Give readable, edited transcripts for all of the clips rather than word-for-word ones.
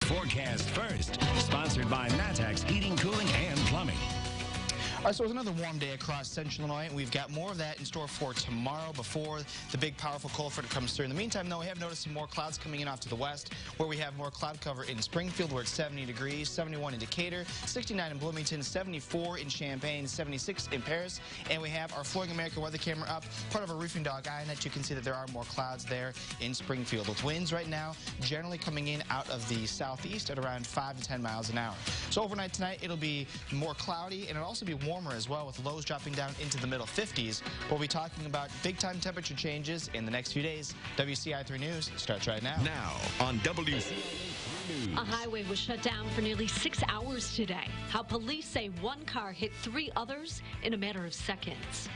Forecast first, sponsored by Matex Heating, Cooling, and Plumbing. All right, so it's another warm day across central Illinois, and we've got more of that in store for tomorrow before the big, powerful cold front comes through. In the meantime, though, we have noticed some more clouds coming in off to the west, where we have more cloud cover in Springfield, where it's 70 degrees, 71 in Decatur, 69 in Bloomington, 74 in Champaign, 76 in Paris, and we have our Flooring America weather camera up, part of a roofing dog eye, and that you can see that there are more clouds there in Springfield, with winds right now generally coming in out of the southeast at around 5 to 10 miles an hour. So overnight tonight, it'll be more cloudy, and it'll also be warmer as well, with lows dropping down into the middle 50s. We'll be talking about big-time temperature changes in the next few days. WCIA 3 News starts right now. Now on WCIA News. A highway was shut down for nearly 6 hours today. How police say one car hit 3 others in a matter of seconds.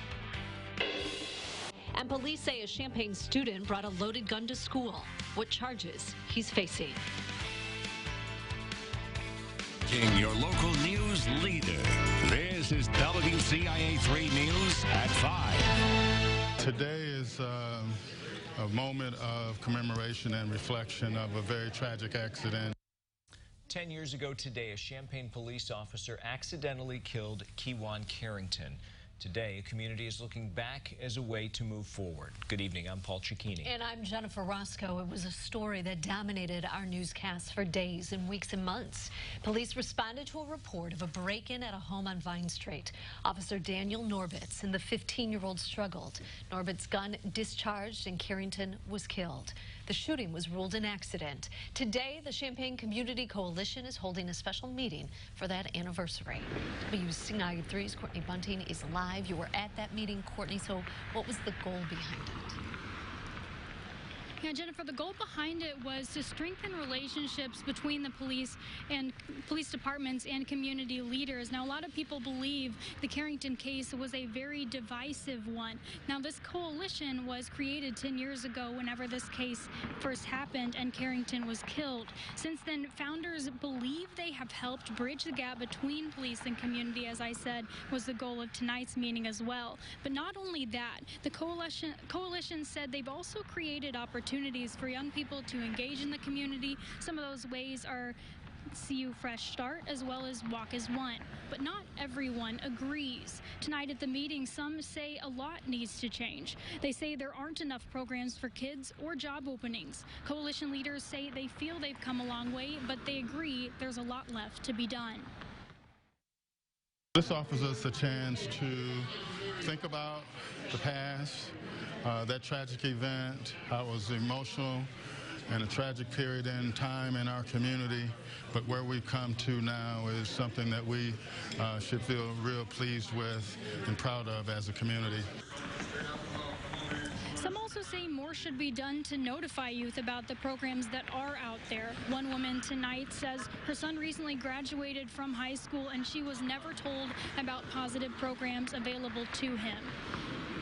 And police say a Champaign student brought a loaded gun to school. What charges he's facing. Your local news leader. This is WCIA 3 News at 5. Today is a moment of commemoration and reflection of a very tragic accident. 10 years ago today, a Champaign police officer accidentally killed Kewan Carrington. Today, a community is looking back as a way to move forward. Good evening, I'm Paul Cicchini. And I'm Jennifer Roscoe. It was a story that dominated our newscasts for days and weeks and months. Police responded to a report of a break-in at a home on Vine Street. Officer Daniel Norbitz and the 15-year-old struggled. Norbitz's gun discharged and Carrington was killed. The shooting was ruled an accident. Today, the Champaign Community Coalition is holding a special meeting for that anniversary. WCIA 3's Courtney Bunting is live. You were at that meeting, Courtney, so what was the goal behind it? Yeah, Jennifer, the goal behind it was to strengthen relationships between the police and police departments and community leaders. Now, a lot of people believe the Carrington case was a very divisive one. Now, this coalition was created 10 years ago whenever this case first happened and Carrington was killed. Since then, founders believe they have helped bridge the gap between police and community, as I said, was the goal of tonight's meeting as well. But not only that, the coalition said they've also created opportunities for young people to engage in the community. Some of those ways are CU Fresh Start as well as Walk as One. But not everyone agrees. Tonight at the meeting, some say a lot needs to change. They say there aren't enough programs for kids or job openings. Coalition leaders say they feel they've come a long way, but they agree there's a lot left to be done. This offers us a chance to think about the past, that tragic event, how it was emotional and a tragic period in time in our community, but where we've come to now is something that we should feel real pleased with and proud of as a community. Some also say more should be done to notify youth about the programs that are out there. One woman tonight says her son recently graduated from high school and she was never told about positive programs available to him.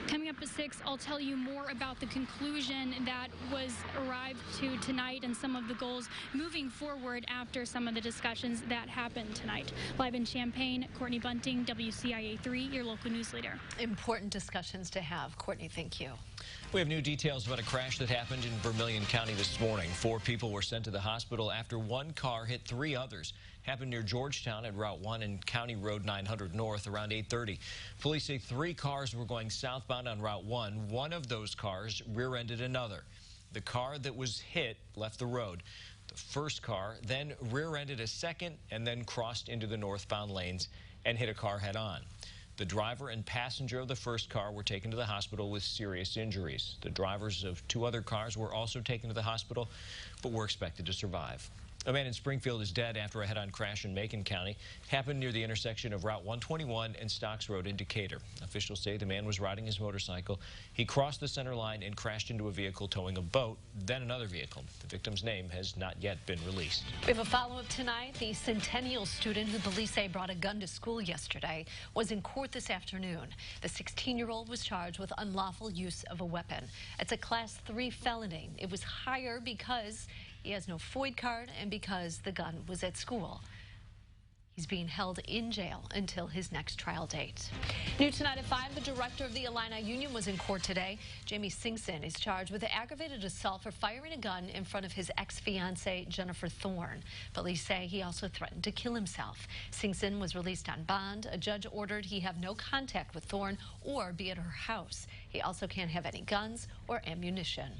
Coming up at 6, I'll tell you more about the conclusion that was arrived to tonight and some of the goals moving forward after some of the discussions that happened tonight. Live in Champaign, Courtney Bunting, WCIA 3, your local news leader. Important discussions to have. Courtney, thank you. We have new details about a crash that happened in Vermilion County this morning. 4 people were sent to the hospital after one car hit 3 others. Happened near Georgetown at Route 1 and County Road 900 North around 8:30. Police say 3 cars were going southbound on Route 1. One of those cars rear-ended another. The car that was hit left the road. The first car then rear-ended a second and then crossed into the northbound lanes and hit a car head-on. The driver and passenger of the first car were taken to the hospital with serious injuries. The drivers of 2 other cars were also taken to the hospital, but were expected to survive. A man in Springfield is dead after a head-on crash in Macon County. Happened near the intersection of Route 121 and Stocks Road in Decatur. Officials say the man was riding his motorcycle. He crossed the center line and crashed into a vehicle towing a boat, then another vehicle. The victim's name has not yet been released. We have a follow-up tonight. The Centennial student who police say brought a gun to school yesterday was in court this afternoon. The 16-year-old was charged with unlawful use of a weapon. It's a Class 3 felony. It was higher because he has no FOID card and because the gun was at school. He's being held in jail until his next trial date. New tonight at 5, the director of the Illini Union was in court today. Jamie Singson is charged with aggravated assault for firing a gun in front of his ex-fiancée, Jennifer Thorne. Police say he also threatened to kill himself. Singson was released on bond. A judge ordered he have no contact with Thorne or be at her house. He also can't have any guns or ammunition.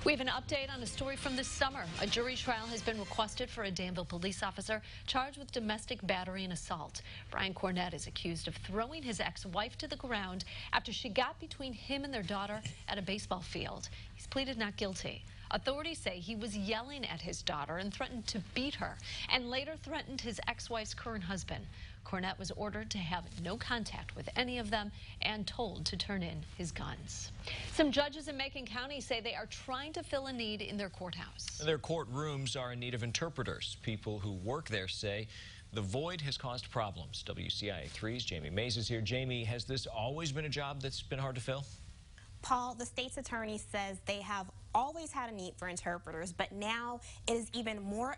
We have an update on a story from this summer. A jury trial has been requested for a Danville police officer charged with domestic battery and assault. Brian Cornett is accused of throwing his ex-wife to the ground after she got between him and their daughter at a baseball field. He's pleaded not guilty. Authorities say he was yelling at his daughter and threatened to beat her, and later threatened his ex-wife's current husband. Cornett was ordered to have no contact with any of them and told to turn in his guns. Some judges in Macon County say they are trying to fill a need in their courthouse. Their courtrooms are in need of interpreters. People who work there say the void has caused problems. WCIA 3's Jamie Mays is here. Jamie, has this always been a job that's been hard to fill? Paul, the state's attorney says they have always had a need for interpreters, but now it is even more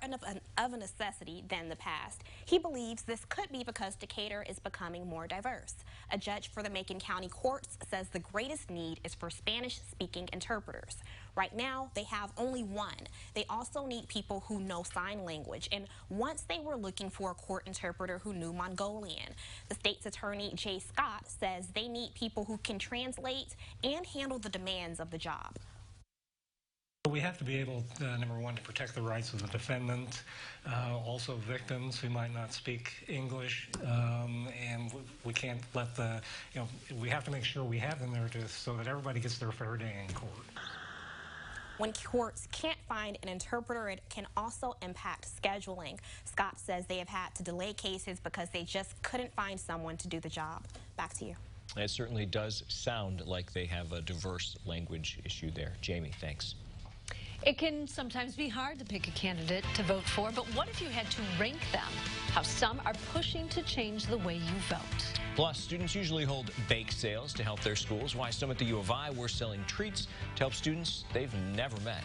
of a necessity than the past. He believes this could be because Decatur is becoming more diverse. A judge for the Macon County courts says the greatest need is for Spanish-speaking interpreters. Right now, they have only one. They also need people who know sign language, and once they were looking for a court interpreter who knew Mongolian. The state's attorney, Jay Scott, says they need people who can translate and handle the demands of the job. We have to be able, number one, to protect the rights of the defendant, also victims who might not speak English, and we can't let we have to make sure we have them there so that everybody gets their fair day in court. When courts can't find an interpreter, it can also impact scheduling. Scott says they have had to delay cases because they just couldn't find someone to do the job. Back to you. It certainly does sound like they have a diverse language issue there. Jamie, thanks. It can sometimes be hard to pick a candidate to vote for, but what if you had to rank them? How some are pushing to change the way you vote. Plus, students usually hold bake sales to help their schools. Why some at the U of I were selling treats to help students they've never met.